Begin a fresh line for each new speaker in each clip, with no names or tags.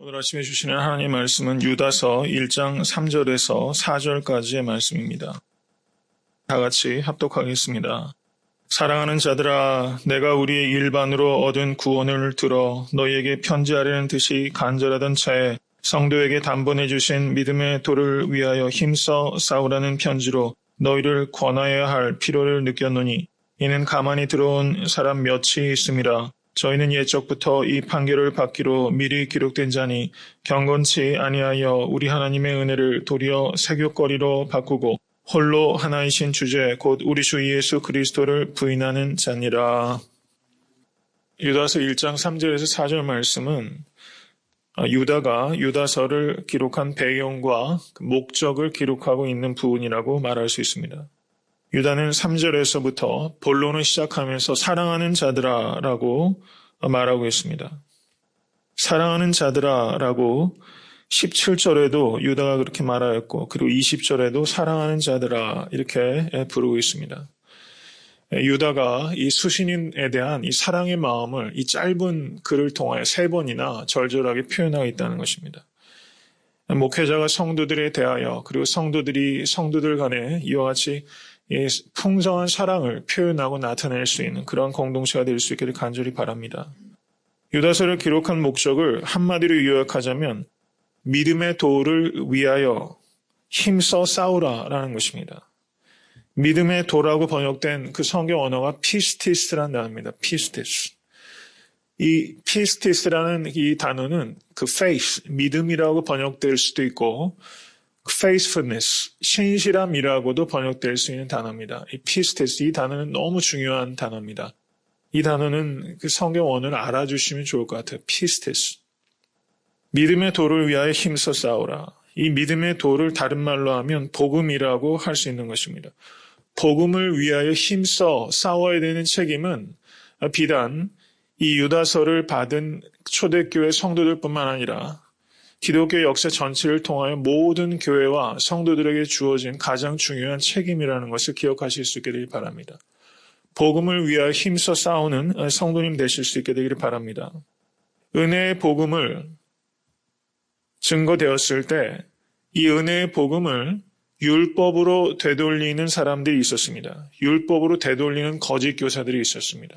오늘 아침에 주시는 하나님의 말씀은 유다서 1장 3절에서 4절까지의 말씀입니다. 다 같이 합독하겠습니다. 사랑하는 자들아, 내가 우리의 일반으로 얻은 구원을 들어 너희에게 편지하려는 듯이 간절하던 차에 성도에게 단번해 주신 믿음의 도를 위하여 힘써 싸우라는 편지로 너희를 권하여야 할 필요를 느꼈노니 이는 가만히 들어온 사람 몇이 있음이라. 저희는 옛적부터 이 판결을 받기로 미리 기록된 자니 경건치 아니하여 우리 하나님의 은혜를 도리어 세교거리로 바꾸고 홀로 하나이신 주제 곧 우리 주 예수 그리스도를 부인하는 자니라. 유다서 1장 3절에서 4절 말씀은 유다가 유다서를 기록한 배경과 목적을 기록하고 있는 부분이라고 말할 수 있습니다. 유다는 3절에서부터 본론을 시작하면서 사랑하는 자들아 라고 말하고 있습니다. 사랑하는 자들아 라고 17절에도 유다가 그렇게 말하였고 그리고 20절에도 사랑하는 자들아 이렇게 부르고 있습니다. 유다가 이 수신인에 대한 이 사랑의 마음을 이 짧은 글을 통하여 3번이나 절절하게 표현하고 있다는 것입니다. 목회자가 성도들에 대하여 그리고 성도들이 성도들 간에 이와 같이 풍성한 사랑을 표현하고 나타낼 수 있는 그런 공동체가 될 수 있기를 간절히 바랍니다. 유다서를 기록한 목적을 한마디로 요약하자면 믿음의 도를 위하여 힘써 싸우라라는 것입니다. 믿음의 도라고 번역된 그 성경 언어가 피스티스라는 단어입니다. 피스티스. 이 피스티스라는 이 단어는 그 faith, 믿음이라고 번역될 수도 있고 faithfulness, 신실함이라고도 번역될 수 있는 단어입니다. 이 피스티스, 이 단어는 너무 중요한 단어입니다. 이 단어는 그 성경 언어를 알아주시면 좋을 것 같아요. 피스티스. 믿음의 도를 위하여 힘써 싸우라. 이 믿음의 도를 다른 말로 하면 복음이라고 할 수 있는 것입니다. 복음을 위하여 힘써 싸워야 되는 책임은 비단 이 유다서를 받은 초대교회 성도들뿐만 아니라 기독교 역사 전체를 통하여 모든 교회와 성도들에게 주어진 가장 중요한 책임이라는 것을 기억하실 수 있게 되길 바랍니다. 복음을 위하여 힘써 싸우는 성도님 되실 수 있게 되기를 바랍니다. 은혜의 복음을 증거되었을 때 이 은혜의 복음을 율법으로 되돌리는 사람들이 있었습니다. 율법으로 되돌리는 거짓 교사들이 있었습니다.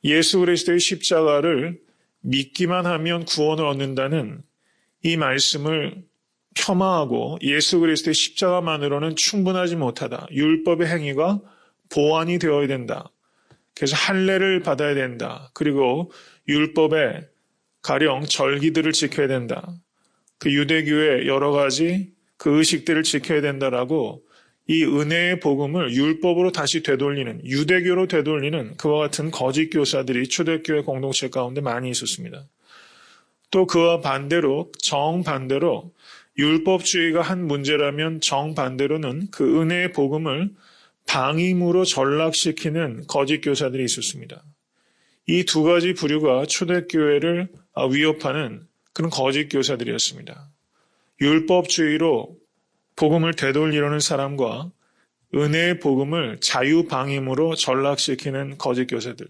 예수 그리스도의 십자가를 믿기만 하면 구원을 얻는다는 이 말씀을 폄하하고 예수 그리스도의 십자가만으로는 충분하지 못하다. 율법의 행위가 보완이 되어야 된다. 그래서 할례를 받아야 된다. 그리고 율법에 가령 절기들을 지켜야 된다. 그 유대교의 여러 가지 그 의식들을 지켜야 된다라고 이 은혜의 복음을 율법으로 다시 되돌리는, 유대교로 되돌리는 그와 같은 거짓 교사들이 초대교회 공동체 가운데 많이 있었습니다. 또 그와 반대로, 정반대로 율법주의가 한 문제라면 정반대로는 그 은혜의 복음을 방임으로 전락시키는 거짓 교사들이 있었습니다. 이 두 가지 부류가 초대교회를 위협하는 그런 거짓 교사들이었습니다. 율법주의로 복음을 되돌리려는 사람과 은혜의 복음을 자유방임으로 전락시키는 거짓 교사들.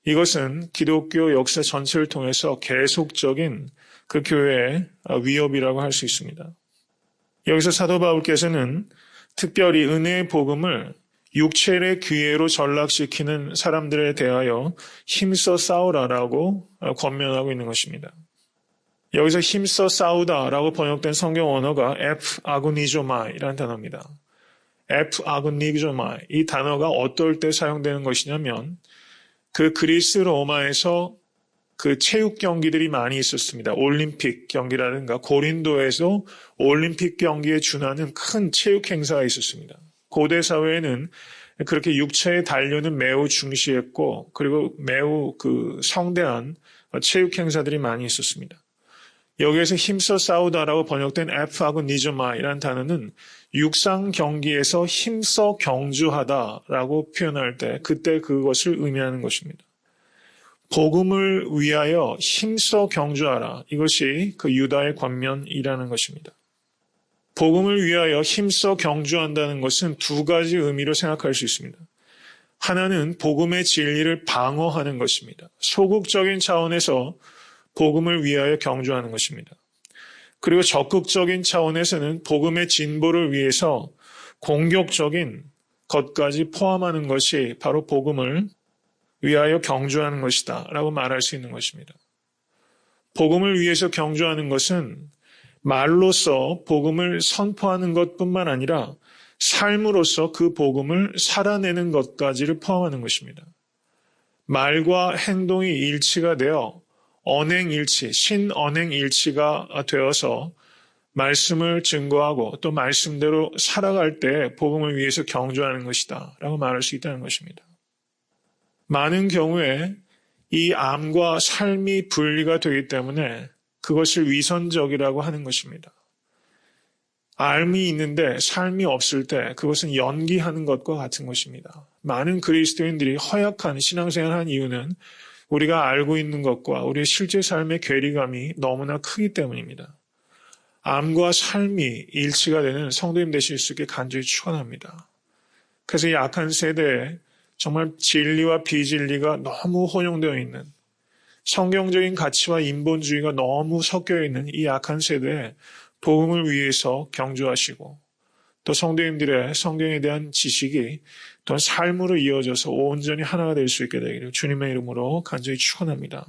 이것은 기독교 역사 전체를 통해서 계속적인 그 교회의 위협이라고 할 수 있습니다. 여기서 사도 바울께서는 특별히 은혜의 복음을 육체의 기회로 전락시키는 사람들에 대하여 힘써 싸우라라고 권면하고 있는 것입니다. 여기서 힘써 싸우다라고 번역된 성경 언어가 아고니조마이라는 단어입니다. 아고니조마이. 이 단어가 어떨 때 사용되는 것이냐면 그 그리스 로마에서 그 체육 경기들이 많이 있었습니다. 올림픽 경기라든가 고린도에서 올림픽 경기에 준하는 큰 체육 행사가 있었습니다. 고대 사회에는 그렇게 육체의 단련은 매우 중시했고 그리고 매우 그 성대한 체육 행사들이 많이 있었습니다. 여기에서 힘써 싸우다라고 번역된 아고니조마이라는 단어는 육상 경기에서 힘써 경주하다라고 표현할 때 그때 그것을 의미하는 것입니다. 복음을 위하여 힘써 경주하라. 이것이 그 유다의 권면이라는 것입니다. 복음을 위하여 힘써 경주한다는 것은 두 가지 의미로 생각할 수 있습니다. 하나는 복음의 진리를 방어하는 것입니다. 소극적인 차원에서 복음을 위하여 경주하는 것입니다. 그리고 적극적인 차원에서는 복음의 진보를 위해서 공격적인 것까지 포함하는 것이 바로 복음을 위하여 경주하는 것이다 라고 말할 수 있는 것입니다. 복음을 위해서 경주하는 것은 말로써 복음을 선포하는 것뿐만 아니라 삶으로서 그 복음을 살아내는 것까지를 포함하는 것입니다. 말과 행동이 일치가 되어 언행일치, 신언행일치가 되어서 말씀을 증거하고 또 말씀대로 살아갈 때 복음을 위해서 경주하는 것이다 라고 말할 수 있다는 것입니다. 많은 경우에 이 암과 삶이 분리가 되기 때문에 그것을 위선적이라고 하는 것입니다. 암이 있는데 삶이 없을 때 그것은 연기하는 것과 같은 것입니다. 많은 그리스도인들이 허약한 신앙생활을 한 이유는 우리가 알고 있는 것과 우리의 실제 삶의 괴리감이 너무나 크기 때문입니다. 암과 삶이 일치가 되는 성도님 되실 수 있게 간절히 축원합니다. 그래서 이 악한 세대에 정말 진리와 비진리가 너무 혼용되어 있는, 성경적인 가치와 인본주의가 너무 섞여 있는 이 악한 세대에 복음을 위해서 경주하시고 또 성도님들의 성경에 대한 지식이 또 삶으로 이어져서 온전히 하나가 될 수 있게 되기를 주님의 이름으로 간절히 축원합니다.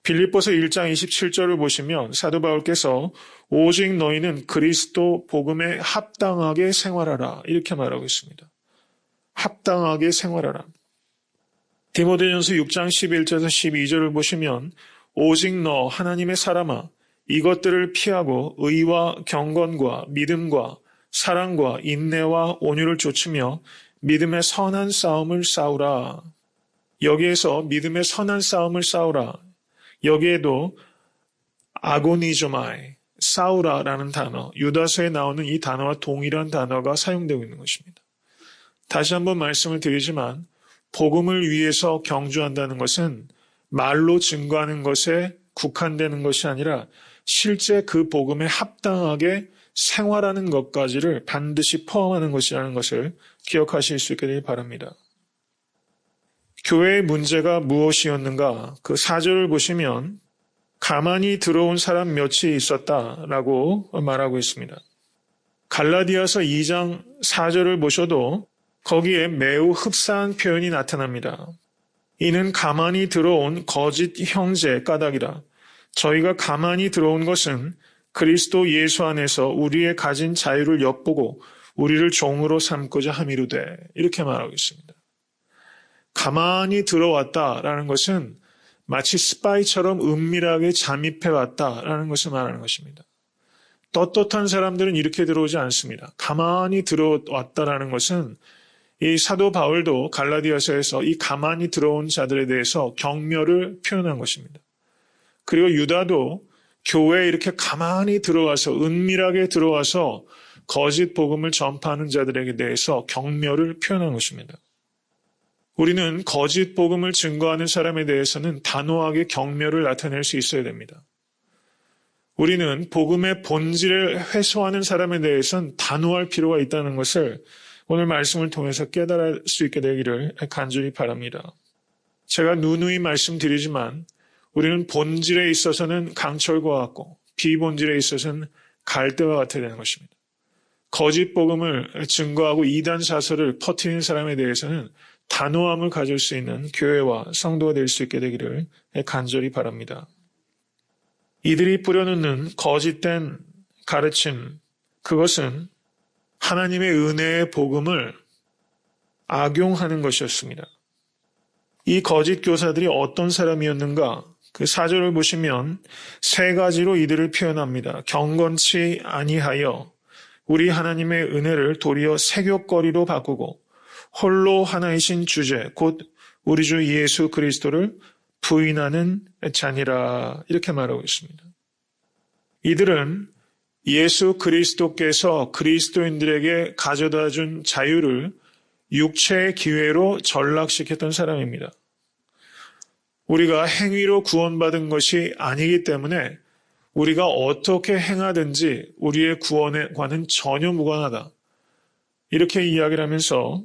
빌립보서 1장 27절을 보시면 사도 바울께서 오직 너희는 그리스도 복음에 합당하게 생활하라 이렇게 말하고 있습니다. 합당하게 생활하라. 디모데전서 6장 11절에서 12절을 보시면 오직 너 하나님의 사람아 이것들을 피하고 의와 경건과 믿음과 사랑과 인내와 온유를 좇으며 믿음의 선한 싸움을 싸우라. 여기에서 믿음의 선한 싸움을 싸우라. 여기에도 아고니조마이, 싸우라라는 단어, 유다서에 나오는 이 단어와 동일한 단어가 사용되고 있는 것입니다. 다시 한번 말씀을 드리지만 복음을 위해서 경주한다는 것은 말로 증거하는 것에 국한되는 것이 아니라 실제 그 복음에 합당하게 생활하는 것까지를 반드시 포함하는 것이라는 것을 기억하실 수 있게 되길 바랍니다. 교회의 문제가 무엇이었는가? 그 4절을 보시면 가만히 들어온 사람 몇이 있었다라고 말하고 있습니다. 갈라디아서 2장 4절을 보셔도 거기에 매우 흡사한 표현이 나타납니다. 이는 가만히 들어온 거짓 형제 까닭이라. 저희가 가만히 들어온 것은 그리스도 예수 안에서 우리의 가진 자유를 엿보고 우리를 종으로 삼고자 함이로되 이렇게 말하고 있습니다. 가만히 들어왔다라는 것은 마치 스파이처럼 은밀하게 잠입해 왔다라는 것을 말하는 것입니다. 떳떳한 사람들은 이렇게 들어오지 않습니다. 가만히 들어왔다라는 것은 이 사도 바울도 갈라디아서에서 이 가만히 들어온 자들에 대해서 경멸을 표현한 것입니다. 그리고 유다도 교회에 이렇게 가만히 들어와서 은밀하게 들어와서 거짓 복음을 전파하는 자들에게 대해서 경멸을 표현한 것입니다. 우리는 거짓 복음을 증거하는 사람에 대해서는 단호하게 경멸을 나타낼 수 있어야 됩니다. 우리는 복음의 본질을 훼손하는 사람에 대해서는 단호할 필요가 있다는 것을 오늘 말씀을 통해서 깨달을 수 있게 되기를 간절히 바랍니다. 제가 누누이 말씀드리지만 우리는 본질에 있어서는 강철과 같고 비본질에 있어서는 갈대와 같아야 되는 것입니다. 거짓 복음을 증거하고 이단 사설을 퍼뜨리는 사람에 대해서는 단호함을 가질 수 있는 교회와 성도가 될 수 있게 되기를 간절히 바랍니다. 이들이 뿌려놓는 거짓된 가르침, 그것은 하나님의 은혜의 복음을 악용하는 것이었습니다. 이 거짓 교사들이 어떤 사람이었는가? 그 4절을 보시면 세 가지로 이들을 표현합니다. 경건치 아니하여 우리 하나님의 은혜를 도리어 색욕거리로 바꾸고 홀로 하나이신 주제 곧 우리 주 예수 그리스도를 부인하는 자니라 이렇게 말하고 있습니다. 이들은 예수 그리스도께서 그리스도인들에게 가져다 준 자유를 육체의 기회로 전락시켰던 사람입니다. 우리가 행위로 구원받은 것이 아니기 때문에 우리가 어떻게 행하든지 우리의 구원과는 전혀 무관하다. 이렇게 이야기를 하면서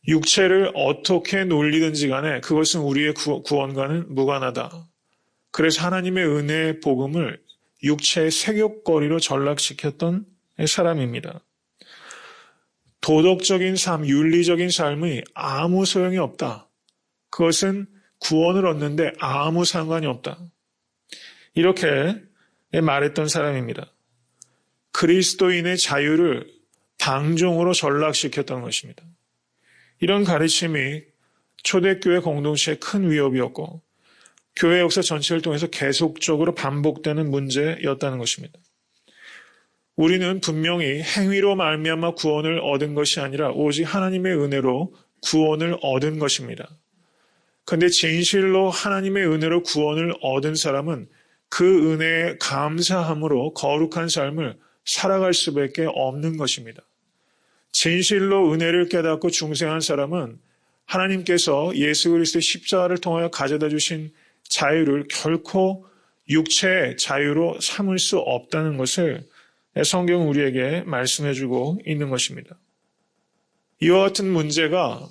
육체를 어떻게 놀리든지 간에 그것은 우리의 구원과는 무관하다. 그래서 하나님의 은혜의 복음을 육체의 색욕거리로 전락시켰던 사람입니다. 도덕적인 삶, 윤리적인 삶이 아무 소용이 없다. 그것은 구원을 얻는데 아무 상관이 없다. 이렇게 말했던 사람입니다. 그리스도인의 자유를 방종으로 전락시켰던 것입니다. 이런 가르침이 초대교회 공동체의 큰 위협이었고 교회 역사 전체를 통해서 계속적으로 반복되는 문제였다는 것입니다. 우리는 분명히 행위로 말미암아 구원을 얻은 것이 아니라 오직 하나님의 은혜로 구원을 얻은 것입니다. 그런데 진실로 하나님의 은혜로 구원을 얻은 사람은 그 은혜에 감사함으로 거룩한 삶을 살아갈 수밖에 없는 것입니다. 진실로 은혜를 깨닫고 중생한 사람은 하나님께서 예수 그리스도의 십자가를 통하여 가져다 주신 자유를 결코 육체의 자유로 삼을 수 없다는 것을 성경은 우리에게 말씀해주고 있는 것입니다. 이와 같은 문제가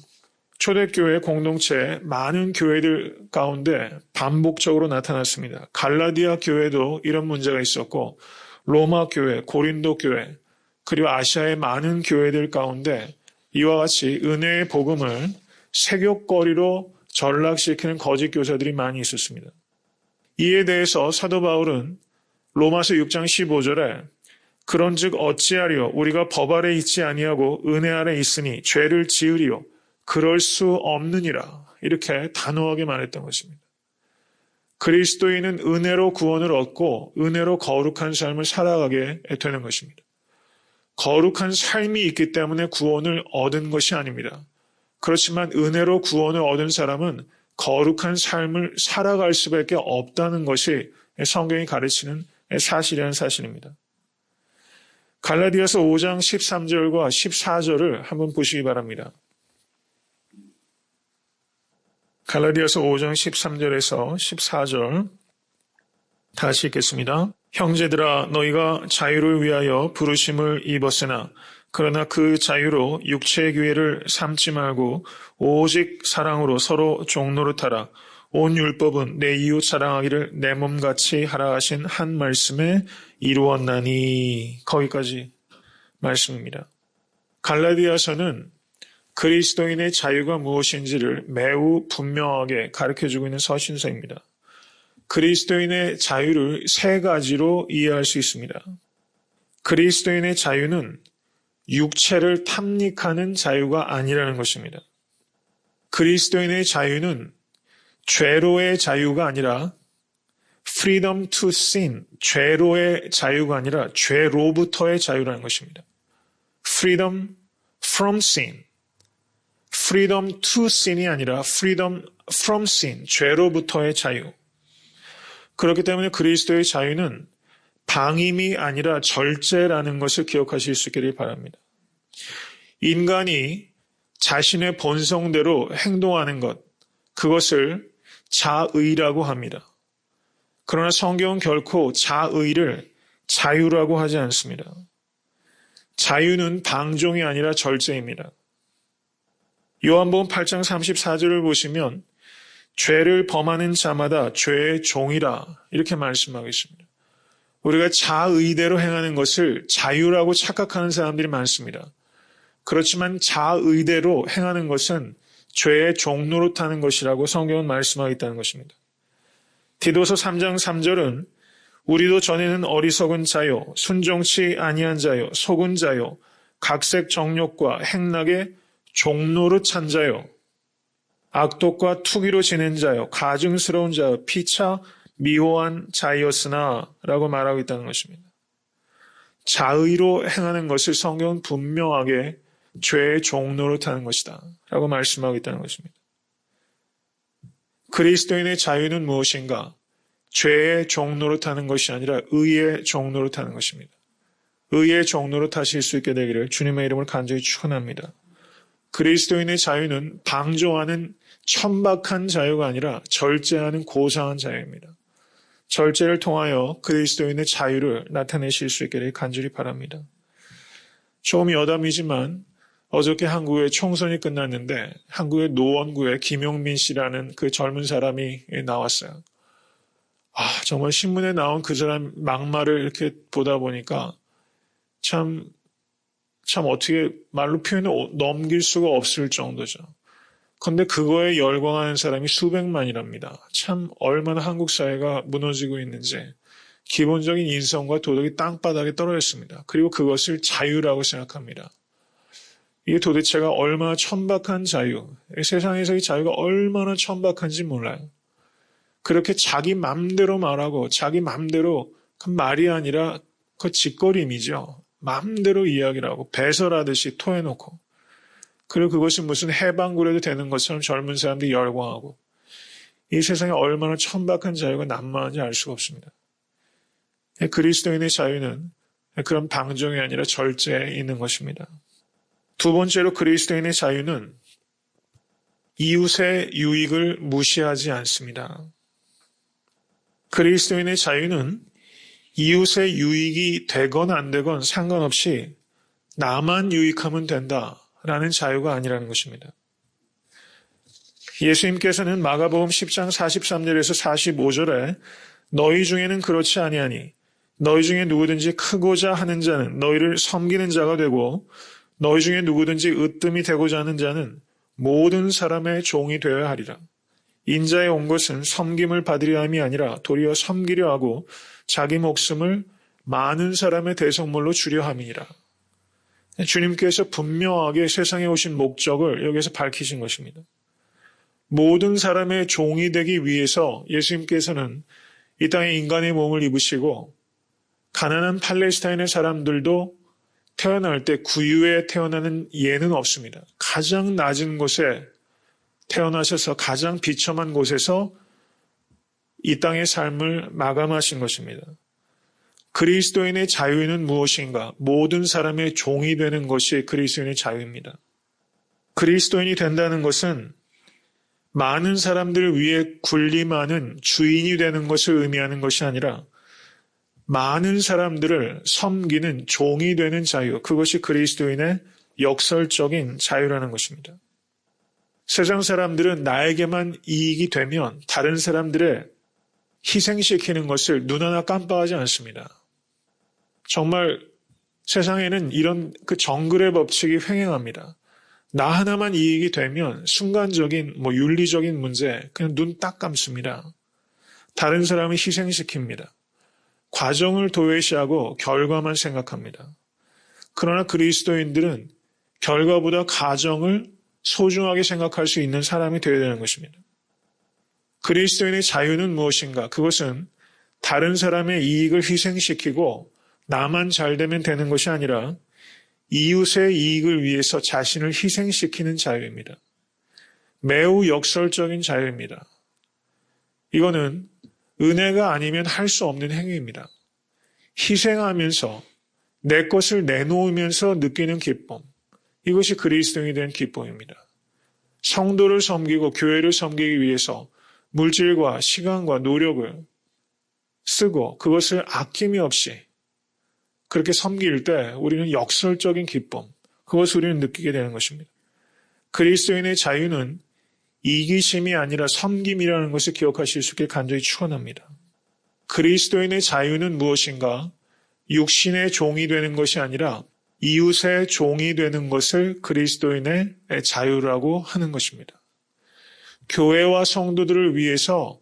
초대교회 공동체 많은 교회들 가운데 반복적으로 나타났습니다. 갈라디아 교회도 이런 문제가 있었고 로마 교회, 고린도 교회, 그리고 아시아의 많은 교회들 가운데 이와 같이 은혜의 복음을 색욕거리로 전락시키는 거짓 교사들이 많이 있었습니다. 이에 대해서 사도 바울은 로마서 6장 15절에 그런즉 어찌하리요 우리가 법 아래 있지 아니하고 은혜 아래 있으니 죄를 지으리요 그럴 수 없느니라 이렇게 단호하게 말했던 것입니다. 그리스도인은 은혜로 구원을 얻고 은혜로 거룩한 삶을 살아가게 되는 것입니다. 거룩한 삶이 있기 때문에 구원을 얻은 것이 아닙니다. 그렇지만 은혜로 구원을 얻은 사람은 거룩한 삶을 살아갈 수밖에 없다는 것이 성경이 가르치는 사실이라는 사실입니다. 갈라디아서 5장 13절과 14절을 한번 보시기 바랍니다. 갈라디아서 5장 13절에서 14절 다시 읽겠습니다. 형제들아 너희가 자유를 위하여 부르심을 입었으나 그러나 그 자유로 육체의 기회를 삼지 말고 오직 사랑으로 서로 종노릇하라. 온 율법은 내 이웃 사랑하기를 내 몸같이 하라 하신 한 말씀에 이루었나니 거기까지 말씀입니다. 갈라디아서는 그리스도인의 자유가 무엇인지를 매우 분명하게 가르쳐주고 있는 서신서입니다. 그리스도인의 자유를 세 가지로 이해할 수 있습니다. 그리스도인의 자유는 육체를 탐닉하는 자유가 아니라는 것입니다. 그리스도인의 자유는 죄로의 자유가 아니라 freedom to sin, 죄로의 자유가 아니라 죄로부터의 자유라는 것입니다. freedom from sin, freedom to sin이 아니라 freedom from sin, 죄로부터의 자유. 그렇기 때문에 그리스도의 자유는 방임이 아니라 절제라는 것을 기억하실 수 있기를 바랍니다. 인간이 자신의 본성대로 행동하는 것, 그것을 자의라고 합니다. 그러나 성경은 결코 자의를 자유라고 하지 않습니다. 자유는 방종이 아니라 절제입니다. 요한복음 8장 34절을 보시면 죄를 범하는 자마다 죄의 종이라 이렇게 말씀하고 있습니다. 우리가 자의대로 행하는 것을 자유라고 착각하는 사람들이 많습니다. 그렇지만 자의대로 행하는 것은 죄의 종노릇하는 것이라고 성경은 말씀하고 있다는 것입니다. 디도서 3장 3절은 우리도 전에는 어리석은 자요, 순종치 아니한 자요, 속은 자요, 각색 정욕과 행락에 종노릇 찬 자요, 악독과 투기로 지낸 자요, 가증스러운 자요, 피차 미호한 자이었으나 라고 말하고 있다는 것입니다. 자의로 행하는 것을 성경은 분명하게 죄의 종노릇하는 것이다 라고 말씀하고 있다는 것입니다. 그리스도인의 자유는 무엇인가? 죄의 종노릇하는 것이 아니라 의의 종노릇하는 것입니다. 의의 종노릇하실 수 있게 되기를 주님의 이름을 간절히 축원합니다. 그리스도인의 자유는 방종하는 천박한 자유가 아니라 절제하는 고상한 자유입니다. 절제를 통하여 그리스도인의 자유를 나타내실 수 있기를 간절히 바랍니다. 조금 여담이지만 어저께 한국의 총선이 끝났는데 한국의 노원구에 김용민 씨라는 그 젊은 사람이 나왔어요. 정말 신문에 나온 그 사람 막말을 이렇게 보다 보니까 참 어떻게 말로 표현을 넘길 수가 없을 정도죠. 그런데 그거에 열광하는 사람이 수백만이랍니다. 참 얼마나 한국 사회가 무너지고 있는지 기본적인 인성과 도덕이 땅바닥에 떨어졌습니다. 그리고 그것을 자유라고 생각합니다. 이게 도대체가 얼마나 천박한 자유, 세상에서의 자유가 얼마나 천박한지 몰라요. 그렇게 자기 맘대로 말하고 자기 맘대로 그 말이 아니라 그 짓거림이죠. 맘대로 이야기를 하고 배설하듯이 토해놓고 그리고 그것이 무슨 해방구려도 되는 것처럼 젊은 사람들이 열광하고 이 세상에 얼마나 천박한 자유가 난무하는지 알 수가 없습니다. 그리스도인의 자유는 그런 방종이 아니라 절제에 있는 것입니다. 두 번째로 그리스도인의 자유는 이웃의 유익을 무시하지 않습니다. 그리스도인의 자유는 이웃의 유익이 되건 안 되건 상관없이 나만 유익하면 된다라는 자유가 아니라는 것입니다. 예수님께서는 마가복음 10장 43절에서 45절에 너희 중에는 그렇지 아니하니 너희 중에 누구든지 크고자 하는 자는 너희를 섬기는 자가 되고 너희 중에 누구든지 으뜸이 되고자 하는 자는 모든 사람의 종이 되어야 하리라. 인자에 온 것은 섬김을 받으려 함이 아니라 도리어 섬기려 하고 자기 목숨을 많은 사람의 대속물로 주려 함이니라. 주님께서 분명하게 세상에 오신 목적을 여기서 밝히신 것입니다. 모든 사람의 종이 되기 위해서 예수님께서는 이 땅에 인간의 몸을 입으시고 가난한 팔레스타인의 사람들도 태어날 때 구유에 태어나는 예는 없습니다. 가장 낮은 곳에 태어나셔서 가장 비참한 곳에서 이 땅의 삶을 마감하신 것입니다. 그리스도인의 자유는 무엇인가? 모든 사람의 종이 되는 것이 그리스도인의 자유입니다. 그리스도인이 된다는 것은 많은 사람들을 위해 군림하는 주인이 되는 것을 의미하는 것이 아니라 많은 사람들을 섬기는 종이 되는 자유, 그것이 그리스도인의 역설적인 자유라는 것입니다. 세상 사람들은 나에게만 이익이 되면 다른 사람들의 희생시키는 것을 눈 하나 깜빡하지 않습니다. 정말 세상에는 이런 그 정글의 법칙이 횡행합니다. 나 하나만 이익이 되면 순간적인 윤리적인 문제 그냥 눈 딱 감습니다. 다른 사람을 희생시킵니다. 과정을 도외시하고 결과만 생각합니다. 그러나 그리스도인들은 결과보다 과정을 소중하게 생각할 수 있는 사람이 되어야 되는 것입니다. 그리스도인의 자유는 무엇인가? 그것은 다른 사람의 이익을 희생시키고 나만 잘 되면 되는 것이 아니라 이웃의 이익을 위해서 자신을 희생시키는 자유입니다. 매우 역설적인 자유입니다. 이거는 은혜가 아니면 할 수 없는 행위입니다. 희생하면서 내 것을 내놓으면서 느끼는 기쁨. 이것이 그리스도인이 된 기쁨입니다. 성도를 섬기고 교회를 섬기기 위해서 물질과 시간과 노력을 쓰고 그것을 아낌이 없이 그렇게 섬길 때 우리는 역설적인 기쁨, 그것을 우리는 느끼게 되는 것입니다. 그리스도인의 자유는 이기심이 아니라 섬김이라는 것을 기억하실 수 있게 간절히 축원합니다. 그리스도인의 자유는 무엇인가? 육신의 종이 되는 것이 아니라 이웃의 종이 되는 것을 그리스도인의 자유라고 하는 것입니다. 교회와 성도들을 위해서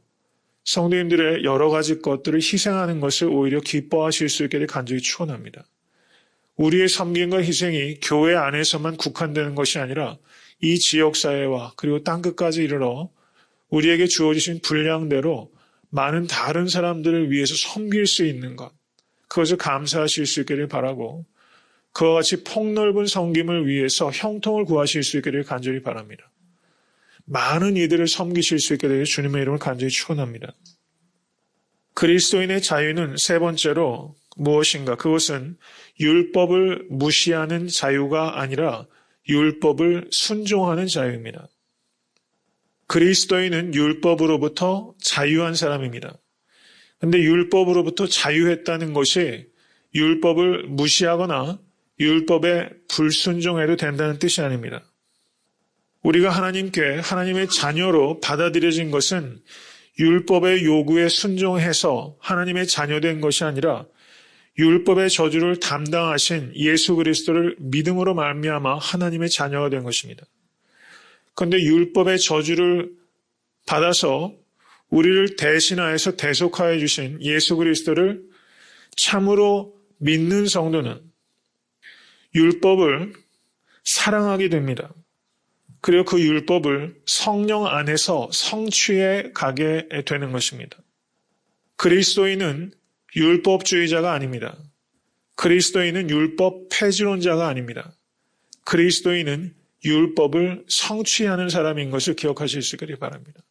성도님들의 여러 가지 것들을 희생하는 것을 오히려 기뻐하실 수 있게 간절히 축원합니다. 우리의 섬김과 희생이 교회 안에서만 국한되는 것이 아니라 이 지역사회와 그리고 땅끝까지 이르러 우리에게 주어지신 분량대로 많은 다른 사람들을 위해서 섬길 수 있는 것, 그것을 감사하실 수 있기를 바라고 그와 같이 폭넓은 섬김을 위해서 형통을 구하실 수 있기를 간절히 바랍니다. 많은 이들을 섬기실 수 있게 되길 주님의 이름을 간절히 축원합니다. 그리스도인의 자유는 세 번째로 무엇인가? 그것은 율법을 무시하는 자유가 아니라 율법을 순종하는 자유입니다. 그리스도인은 율법으로부터 자유한 사람입니다. 그런데 율법으로부터 자유했다는 것이 율법을 무시하거나 율법에 불순종해도 된다는 뜻이 아닙니다. 우리가 하나님께 하나님의 자녀로 받아들여진 것은 율법의 요구에 순종해서 하나님의 자녀된 것이 아니라 율법의 저주를 담당하신 예수 그리스도를 믿음으로 말미암아 하나님의 자녀가 된 것입니다. 그런데 율법의 저주를 받아서 우리를 대신하여서 대속하여 주신 예수 그리스도를 참으로 믿는 성도는 율법을 사랑하게 됩니다. 그리고 그 율법을 성령 안에서 성취해 가게 되는 것입니다. 그리스도인은 율법주의자가 아닙니다. 그리스도인은 율법 폐지론자가 아닙니다. 그리스도인은 율법을 성취하는 사람인 것을 기억하실 수 있기를 바랍니다.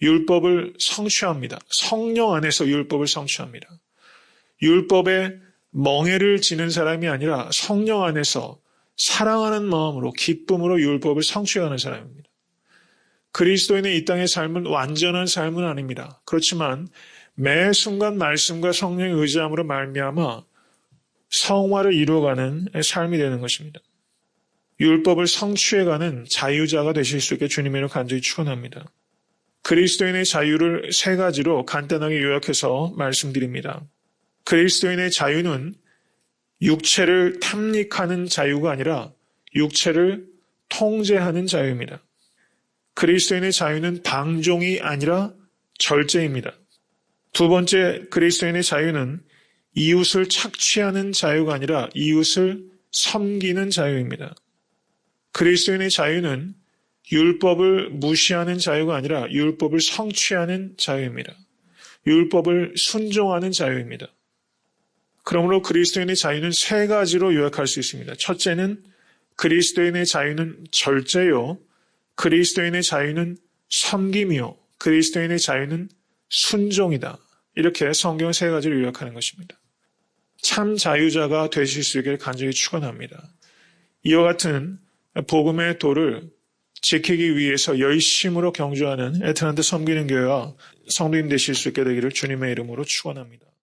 율법을 성취합니다. 성령 안에서 율법을 성취합니다. 율법에 멍해를 지는 사람이 아니라 성령 안에서 사랑하는 마음으로 기쁨으로 율법을 성취하는 사람입니다. 그리스도인의 이 땅의 삶은 완전한 삶은 아닙니다. 그렇지만 매 순간 말씀과 성령의 의지함으로 말미암아 성화를 이루어가는 삶이 되는 것입니다. 율법을 성취해가는 자유자가 되실 수 있게 주님의 이름으로 간절히 축원합니다. 그리스도인의 자유를 세 가지로 간단하게 요약해서 말씀드립니다. 그리스도인의 자유는 육체를 탐닉하는 자유가 아니라 육체를 통제하는 자유입니다. 그리스도인의 자유는 방종이 아니라 절제입니다. 두 번째, 그리스도인의 자유는 이웃을 착취하는 자유가 아니라 이웃을 섬기는 자유입니다. 그리스도인의 자유는 율법을 무시하는 자유가 아니라 율법을 성취하는 자유입니다. 율법을 순종하는 자유입니다. 그러므로 그리스도인의 자유는 세 가지로 요약할 수 있습니다. 첫째는 그리스도인의 자유는 절제요, 그리스도인의 자유는 섬김이요, 그리스도인의 자유는 순종이다. 이렇게 성경은 세 가지로 요약하는 것입니다. 참 자유자가 되실 수 있기를 간절히 축원합니다. 이와 같은 복음의 도를 지키기 위해서 열심으로 경주하는 애틀랜타 섬기는 교회와 성도님 되실 수 있게 되기를 주님의 이름으로 축원합니다.